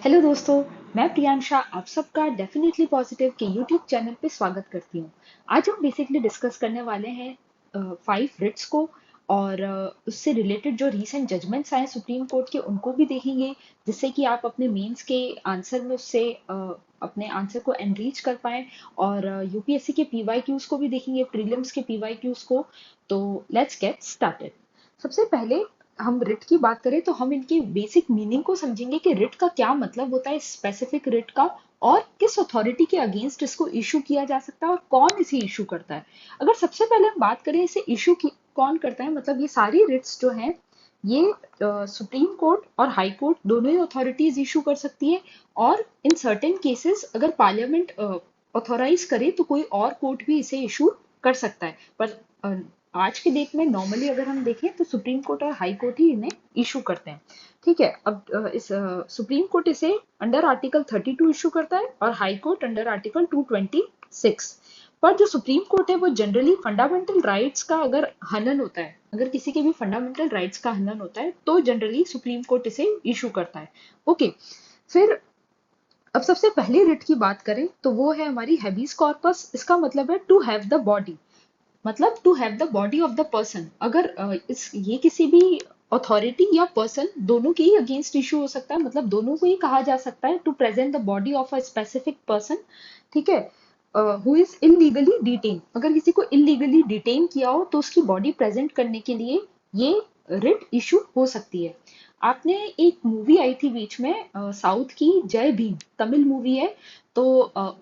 Hello दोस्तों। मैं प्रियांशा आप सबका डेफिनेटली पॉजिटिव के यूट्यूब चैनल पे स्वागत करती हूँ। आज हम बेसिकली डिस्कस करने वाले हैं 5 रिट्स को और उससे रिलेटेड जो रीसेंट जजमेंट्स आए सुप्रीम कोर्ट के उनको भी देखेंगे, जिससे कि आप अपने मेंस के आंसर में उससे अपने आंसर को एनरीच कर पाएं। और यूपीएससी के पीवाईक्यूज को भी देखेंगे, प्रीलिम्स के पीवाईक्यूज को। तो लेट्स गेट स्टार्टेड। सबसे पहले हम रिट की बात करें तो हम इनकी बेसिक मीनिंग को समझेंगे कि रिट का क्या मतलब होता है, स्पेसिफिक रिट का, और किस अथॉरिटी के अगेंस्ट इसको इशू किया जा सकता है और कौन इसे इशू करता है। अगर सबसे पहले हम बात करें इसे इशू कौन करता है, मतलब ये सारी रिट्स जो हैं ये सुप्रीम कोर्ट और हाई कोर्ट दोनों ही अथॉरिटीज इशू कर सकती है। और इन सर्टेन केसेस अगर पार्लियामेंट ऑथोराइज करे तो कोई और कोर्ट भी इसे इशू कर सकता है। पर आज के डेट में नॉर्मली अगर हम देखें तो सुप्रीम कोर्ट और हाई कोर्ट ही इन्हें इशू करते हैं। ठीक है। अब इस सुप्रीम कोर्ट इसे अंडर आर्टिकल 32 इशू करता है और हाई कोर्ट अंडर आर्टिकल 226। पर जो सुप्रीम कोर्ट है वो जनरली फंडामेंटल राइट्स का अगर हनन होता है, अगर किसी के भी फंडामेंटल राइट्स का हनन होता है तो जनरली सुप्रीम कोर्ट इसे इशू करता है। ओके। फिर अब सबसे पहली रिट की बात करें तो वो है हमारी हैबीस कॉर्पस। इसका मतलब है टू हैव द बॉडी, मतलब to have the body of the person. अगर इस ये किसी भी अथॉरिटी या पर्सन दोनों के ही अगेंस्ट इशू हो सकता है, मतलब दोनों को ही कहा जा सकता है to present the body of a specific person. ठीक है। हु इज इलीगली डिटेन, अगर किसी को इलीगली डिटेन किया हो तो उसकी बॉडी प्रेजेंट करने के लिए ये रिट इशू हो सकती है। आपने एक मूवी आई थी बीच में साउथ की, जय भीम, तमिल मूवी है। तो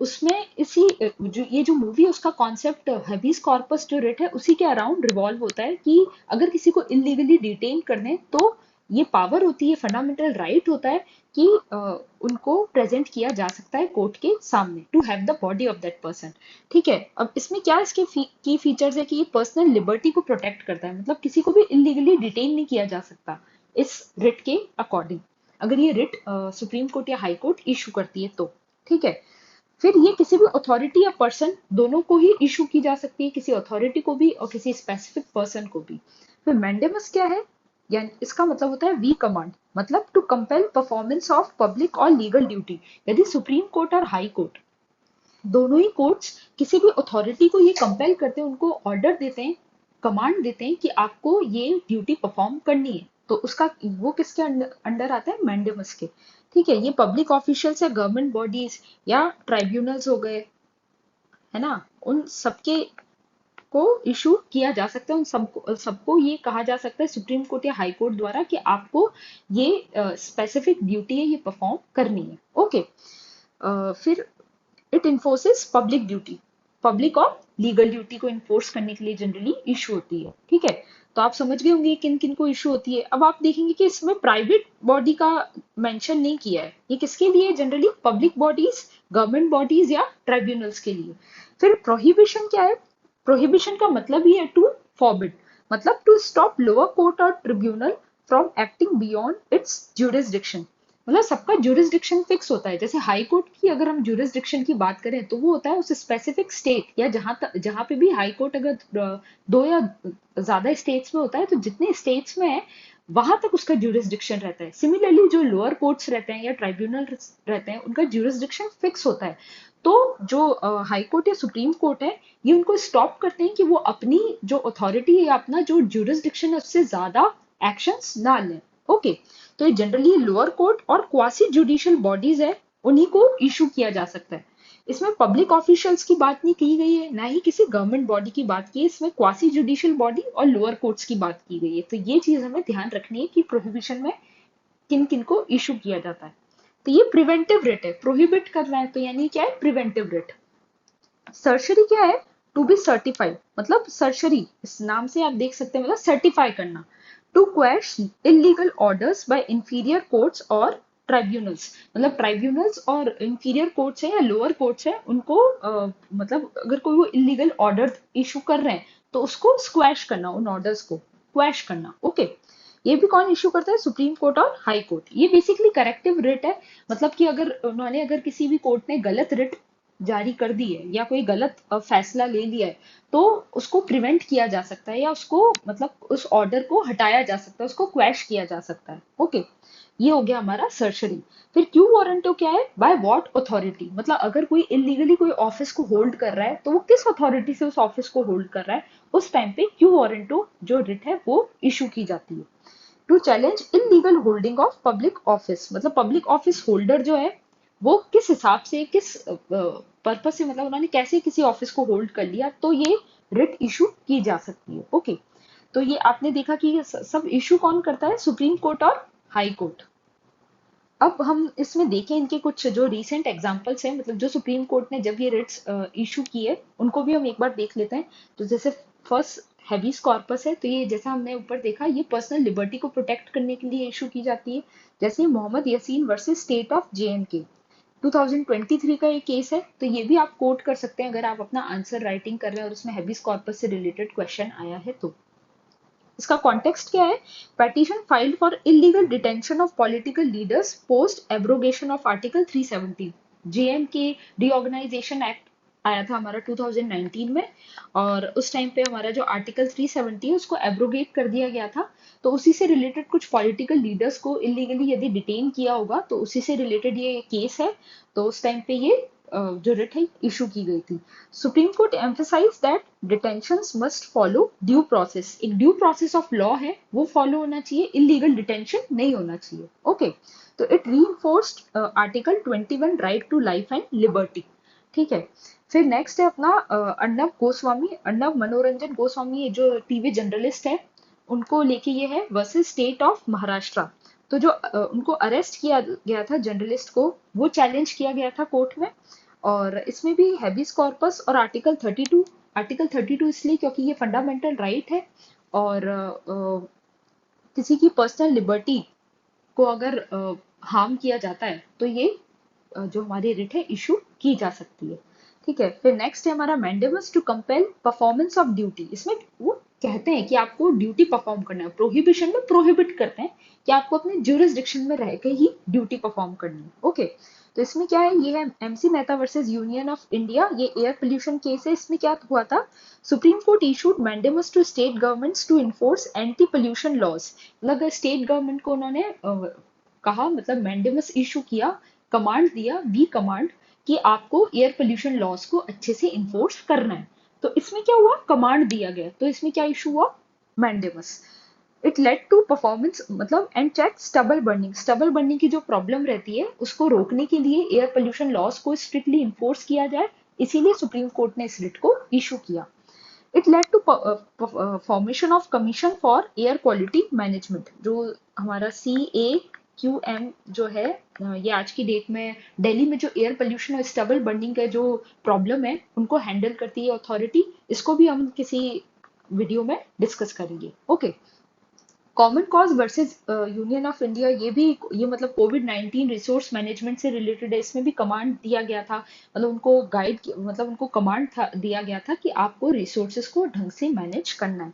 उसमें ये जो मूवी है उसका कॉन्सेप्ट हैबीस कॉर्पस जो रिट है उसी के अराउंड रिवॉल्व होता है कि अगर किसी को इलीगली डिटेन करने तो ये पावर होती है, फंडामेंटल राइट होता है कि उनको प्रेजेंट किया जा सकता है कोर्ट के सामने to have the body of that person. ठीक है। अब इसमें क्या इसके की फीचर्स है कि ये पर्सनल लिबर्टी को प्रोटेक्ट करता है, मतलब किसी को भी इलीगली डिटेन नहीं किया जा सकता इस रिट के अकॉर्डिंग, अगर ये रिट सुप्रीम कोर्ट या हाई कोर्ट इशू करती है तो। ठीक है। फिर ये किसी भी अथॉरिटी या पर्सन दोनों को ही इशू की जा सकती है, किसी अथॉरिटी को भी और किसी स्पेसिफिक पर्सन को भी। फिर मैंडेमस क्या है, यानी इसका मतलब होता है वी कमांड, मतलब to compel performance of public और लीगल ड्यूटी। यदि सुप्रीम कोर्ट और हाई कोर्ट दोनों ही कोर्ट्स किसी भी अथॉरिटी को ये कंपेल करते हैं, उनको ऑर्डर देते हैं, कमांड देते हैं कि आपको ये ड्यूटी परफॉर्म करनी है, तो उसका वो किसके अंडर आता है, मैंडेमस के। ठीक है। ये पब्लिक ऑफिशियल्स या गवर्नमेंट बॉडीज या ट्राइब्यूनल्स हो गए, है ना, उन सबके को इशू किया जा सकता है, उन सबको ये कहा जा सकता है सुप्रीम कोर्ट या हाई कोर्ट द्वारा कि आपको ये स्पेसिफिक ड्यूटी है ये परफॉर्म करनी है। ओके। फिर इट इन्फोर्सेस पब्लिक ड्यूटी, पब्लिक और लीगल ड्यूटी को इन्फोर्स करने के लिए जनरली इशू होती है। ठीक है। तो आप समझ गए होंगे किन किन को इशू होती है। अब आप देखेंगे कि इसमें प्राइवेट बॉडी का मेंशन नहीं किया है, ये किसके लिए, generally public bodies, government bodies या ट्राइब्यूनल्स के लिए। फिर प्रोहिबिशन क्या है, प्रोहिबिशन का मतलब ही है टू फॉरबिड, मतलब टू स्टॉप लोअर कोर्ट और tribunal from acting beyond it's jurisdiction. मतलब सबका ज्यूरिसडिक्शन फिक्स होता है। जैसे हाई कोर्ट की अगर हम ज्यूरिसडिक्शन की बात करें तो वो होता है उस स्पेसिफिक स्टेट या जहां पे भी हाई कोर्ट अगर दो या ज्यादा स्टेट्स में होता है तो जितने स्टेट्स में है वहां तक उसका ज्यूरिसडिक्शन रहता है। सिमिलरली जो लोअर कोर्ट्स रहते हैं या ट्राइब्यूनल रहते हैं उनका ज्यूरिसडिक्शन फिक्स होता है। तो जो हाई कोर्ट या सुप्रीम कोर्ट है ये उनको स्टॉप करते हैं कि वो अपनी जो अथॉरिटी है या अपना जो ज्यूरिसडिक्शन है उससे ज्यादा एक्शंस ना लें। ओके। तो ये जनरली लोअर कोर्ट और क्वासी जुडिशियल बॉडीज है, उन्हीं को इशू किया जा सकता है। इसमें पब्लिक ऑफिशियल्स की बात नहीं की गई है, ना ही किसी गवर्नमेंट बॉडी की बात की है, इसमें क्वासी जुडिशियल बॉडी और लोअर कोर्ट्स की बात की गई है। तो ये चीज हमें ध्यान रखनी है कि प्रोहिबिशन में किन किन को इशू किया जाता है। तो ये प्रिवेंटिव रिट है, प्रोहिबिट कर रहा है तो यानी क्या है, प्रिवेंटिव रिट। सर्शरी क्या है, टू बी सर्टिफाइड, मतलब सर्शरी इस नाम से आप देख सकते हैं, मतलब सर्टिफाई करना। To quash illegal orders by inferior courts और ट्राइब्यूनल्स, मतलब ट्राइब्यूनल्स और इंफीरियर कोर्ट्स है या लोअर कोर्ट्स है उनको मतलब अगर कोई वो इलीगल ऑर्डर इशू कर रहे हैं तो उसको स्क्वैश करना, उन ऑर्डर्स को क्वैश करना। ओके। ये भी कौन इशू करता है, सुप्रीम कोर्ट और हाई कोर्ट। ये बेसिकली करेक्टिव रिट है, मतलब कि अगर उन्होंने अगर किसी भी कोर्ट ने गलत रिट जारी कर दी है या कोई गलत फैसला ले लिया है तो उसको प्रिवेंट किया जा सकता है या उसको मतलब उस ऑर्डर को हटाया जा सकता है, उसको क्वैश किया जा सकता है। ओके। ये हो गया हमारा सर्शरी। फिर क्यू वारंटो क्या है? बाय व्हाट अथॉरिटी, मतलब अगर कोई इलीगली कोई ऑफिस को होल्ड कर रहा है तो वो किस अथॉरिटी से उस ऑफिस को होल्ड कर रहा है, उस टाइम पे क्यू वारंटो जो रिट है वो इशू की जाती है। To challenge illegal holding of public office, मतलब पब्लिक ऑफिस होल्डर जो है वो किस हिसाब से, किस पर्पस से, मतलब उन्होंने कैसे किसी ऑफिस को होल्ड कर लिया, तो ये रिट इशू की जा सकती है। ओके, तो ये आपने देखा कि ये सब इशू कौन करता है? सुप्रीम कोर्ट और हाई कोर्ट। अब हम इसमें देखें इनके कुछ जो रीसेंट एग्जांपल्स हैं, मतलब जो सुप्रीम कोर्ट ने जब ये रिट्स इशू किए उनको भी हम एक बार देख लेते हैं। तो जैसे फर्स्ट हैबीस कॉर्पस है, तो ये जैसा हमने ऊपर देखा ये पर्सनल लिबर्टी को प्रोटेक्ट करने के लिए इशू की जाती है। जैसे Mohammad Yasin versus state of JNK 2023 का ये केस है, तो ये भी आप कोट कर सकते हैं अगर आप अपना आंसर राइटिंग कर रहे हैं और उसमें हैबीस कॉर्पस से रिलेटेड क्वेश्चन आया है तो। इसका कॉन्टेक्स्ट क्या है? Petition filed for illegal detention of political leaders post abrogation of article 370। JNK reorganisation act आया था हमारा 2019 में, और उस टाइम पे हमारा जो आर्टिकल 370 है उसको एब्रोगेट कर दिया गया था। तो उसी से रिलेटेड कुछ पॉलिटिकल लीडर्स को इलीगली यदि डिटेन किया होगा तो उसी से रिलेटेड ये केस है। तो उस टाइम पे ये जो रिट है इशू की गई थी। Supreme Court emphasize that detentions must follow due process, एक ड्यू प्रोसेस ऑफ लॉ है वो फॉलो होना चाहिए, इलीगल डिटेंशन नहीं होना चाहिए। ओके, तो it reinforced article 21 right to life and liberty. ठीक है, फिर नेक्स्ट है अपना अर्नब गोस्वामी, अर्नब मनोरंजन गोस्वामी, ये जो टीवी जर्नलिस्ट है, उनको लेके ये है वर्सेस स्टेट ऑफ महाराष्ट्र। तो जो उनको अरेस्ट किया गया था जर्नलिस्ट को, वो चैलेंज किया गया था कोर्ट में, और इसमें भी हैबिस कॉर्पस और आर्टिकल 32। आर्टिकल 32 इसलिए क्योंकि ये फंडामेंटल राइट है, और किसी की पर्सनल लिबर्टी को अगर हार्म किया जाता है तो ये जो हमारी रिट है इशू की जा सकती है। ठीक है, फिर नेक्स्ट है हमारा mandamus to compel performance of duty. इसमें वो कहते हैं कि आपको ड्यूटी परफॉर्म करना है, प्रोहिबिशन में प्रोहिबिट करते हैं कि आपको अपने ज्यूरिसडिक्शन में रह के ही ड्यूटी परफॉर्म करनी है। ओके, तो इसमें क्या है, ये है MC Mehta versus union of India, ये एयर पोल्यूशन केस है। इसमें क्या हुआ था, supreme court issued mandamus to state governments to enforce anti pollution laws. मतलब स्टेट गवर्नमेंट को उन्होंने कहा, मतलब मैंडेमस इशू किया, कमांड दिया, वी कमांड, कि आपको एयर पोल्यूशन लॉज को अच्छे से इन्फोर्स करना है। तो इसमें क्या हुआ, कमांड दिया गया, तो इसमें क्या इशू हुआ, mandamus. It led to performance, मतलब and check stubble burning, stubble burning की जो प्रॉब्लम रहती है उसको रोकने के लिए एयर पोल्यूशन लॉज को स्ट्रिक्टली इन्फोर्स किया जाए, इसीलिए सुप्रीम कोर्ट ने इस रिट को इशू किया। It led to formation of commission for air quality management, जो हमारा CAQM जो है, ये आज की डेट में दिल्ली में जो एयर पोल्यूशन और स्टबल बर्निंग का जो प्रॉब्लम है उनको हैंडल करती है अथॉरिटी। इसको भी हम किसी वीडियो में डिस्कस करेंगे। Okay, common cause versus union of India, ये मतलब कोविड-19 रिसोर्स मैनेजमेंट से रिलेटेड है। इसमें भी कमांड दिया गया था, मतलब उनको मतलब उनको कमांड दिया गया था कि आपको रिसोर्सेज को ढंग से मैनेज करना है।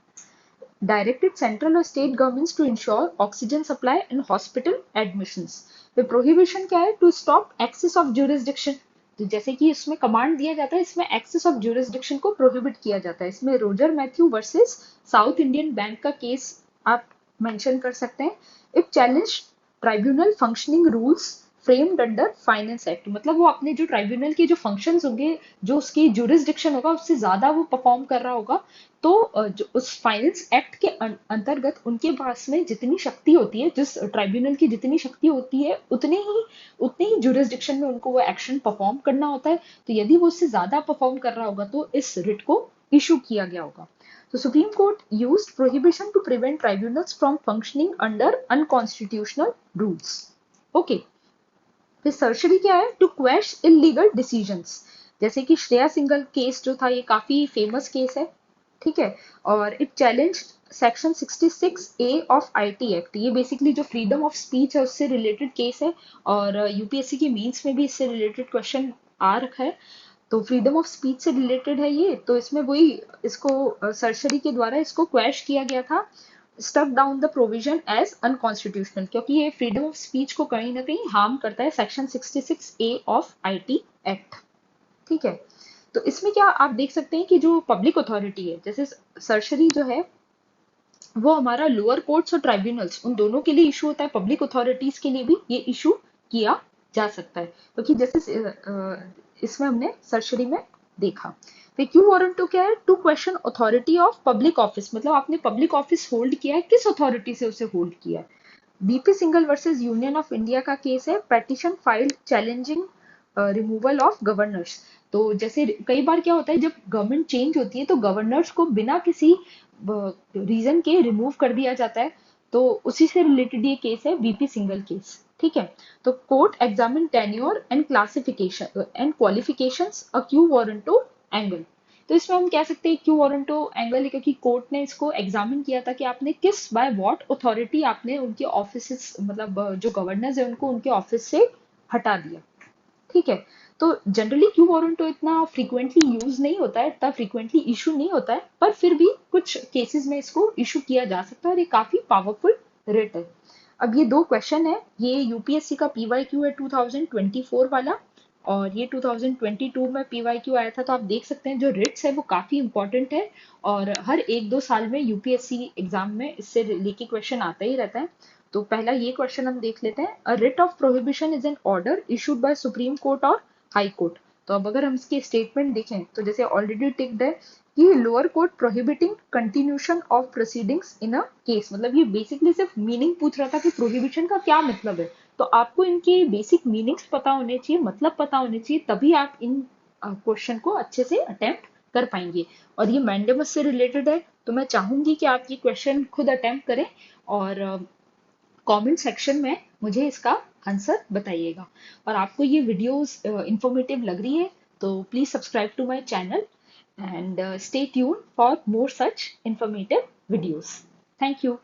डायरेक्टेड सेंट्रल और state governments to ensure oxygen supply in hospital admissions. फिर प्रोहिबिशन क्या है, to stop excess of jurisdiction. तो जैसे कि इसमें कमांड दिया जाता है, इसमें एक्सेस ऑफ ज्यूरिसडिक्शन को प्रोहिबिट किया जाता है। इसमें रोजर मैथ्यू वर्सेस साउथ इंडियन बैंक का केस आप मेंशन कर सकते हैं। It challenge tribunal functioning rules framed under finance act, मतलब वो अपने जो ट्राइब्यूनल के जो फंक्शंस होंगे, जो उसकी ज्यूरिसडिक्शन होगा उससे ज्यादा वो परफॉर्म कर रहा होगा, तो जो उस फाइनेंस एक्ट के अंतर्गत उनके पास में जितनी शक्ति होती है, जिस ट्राइब्यूनल की जितनी शक्ति होती है, उतने ही ज्यूरिसडिक्शन में उनको वो एक्शन परफॉर्म करना होता है। तो यदि वो उससे ज्यादा परफॉर्म कर रहा होगा तो इस रिट को इशू किया गया होगा। So Supreme Court used prohibition to prevent tribunals from functioning under unconstitutional rules. Okay. फिर सर्जरी क्या है, टू क्वेश इलीगल डिसीजंस। जैसे कि श्रेया सिंगल केस जो था, ये काफी फेमस केस है। ठीक है, और it challenge section 66A of IT act. ये बेसिकली जो फ्रीडम ऑफ स्पीच है उससे रिलेटेड केस है, और UPSC के मीन्स में भी इससे रिलेटेड क्वेश्चन आ रखा है। तो फ्रीडम ऑफ स्पीच से रिलेटेड है ये, तो इसमें वही इसको सर्जरी के द्वारा इसको क्वेश किया गया था, struck down the provision as unconstitutional, क्योंकि ये फ्रीडम ऑफ स्पीच को कहीं ना कहीं हार्म करता है, section 66A of IT act. ठीक है, तो इसमें क्या आप देख सकते हैं कि जो पब्लिक अथॉरिटी है, जैसे सर्जरी जो है वो हमारा लोअर कोर्ट्स और ट्राइब्यूनल्स उन दोनों के लिए इशू होता है, पब्लिक अथॉरिटीज के लिए भी ये इशू किया जा सकता है, क्योंकि जैसे इसमें हमने सर्शरी में देखा। तो क्यू वारंट टू क्या है? To question authority of public office, मतलब आपने पब्लिक ऑफिस होल्ड किया है, किस अथॉरिटी से उसे होल्ड किया है। BP single versus union of India का केस है, petition filed challenging removal of governors. तो जैसे कई बार क्या होता है, जब गवर्नमेंट चेंज होती है तो गवर्नर्स को बिना किसी रीजन के रिमूव कर दिया जाता है। तो उसी से रिलेटेड ये केस है, बीपी सिंगल केस। ठीक है। तो court examine tenure and classification and qualifications a quo warranto angle. तो इसमें हम कह सकते हैं क्यू वारंटो एंगल है, क्योंकि कोर्ट ने इसको एग्जामिन किया था कि आपने किस बाय व्हाट अथॉरिटी आपने उनके ऑफिस, मतलब जो गवर्नर्स है उनको उनके ऑफिस से हटा दिया। ठीक है। तो जनरली क्यू वारंट तो इतना फ्रीक्वेंटली यूज नहीं होता है, इतना फ्रीक्वेंटली इशू नहीं होता है, पर फिर भी कुछ केसेस में इसको इशू किया जा सकता है और ये काफी पावरफुल रेट है। अब ये दो क्वेश्चन है, ये यूपीएससी का पीवाईक्यू है 2024 वाला, और ये 2022 में पीवाईक्यू आया था। तो आप देख सकते हैं जो रिट्स है वो काफी इंपॉर्टेंट है, और हर एक दो साल में यूपीएससी एग्जाम में इससे लेके क्वेश्चन आता ही रहता है। तो पहला ये क्वेश्चन हम देख लेते हैं। A writ of prohibition is an order issued by supreme court और हाई कोर्ट। तो अब अगर हम इसके स्टेटमेंट देखें तो जैसे ऑलरेडी टिक्ड है कि lower court prohibiting continuation of proceedings in a case, मतलब ये बेसिकली सिर्फ मीनिंग पूछ रहा था कि प्रोहिबिशन का क्या मतलब है। तो आपको इनके बेसिक मीनिंग्स पता होने चाहिए, मतलब पता होने चाहिए, तभी आप इन क्वेश्चन को अच्छे से अटेम्प्ट कर पाएंगे। और ये मैंडेमस से रिलेटेड है, तो मैं चाहूंगी कि आप ये क्वेश्चन खुद अटेम्प्ट करें और कमेंट सेक्शन में मुझे इसका आंसर बताइएगा। और आपको ये वीडियोस इंफॉर्मेटिव लग रही है तो please subscribe to my channel and stay tune for more such informative videos. Thank you.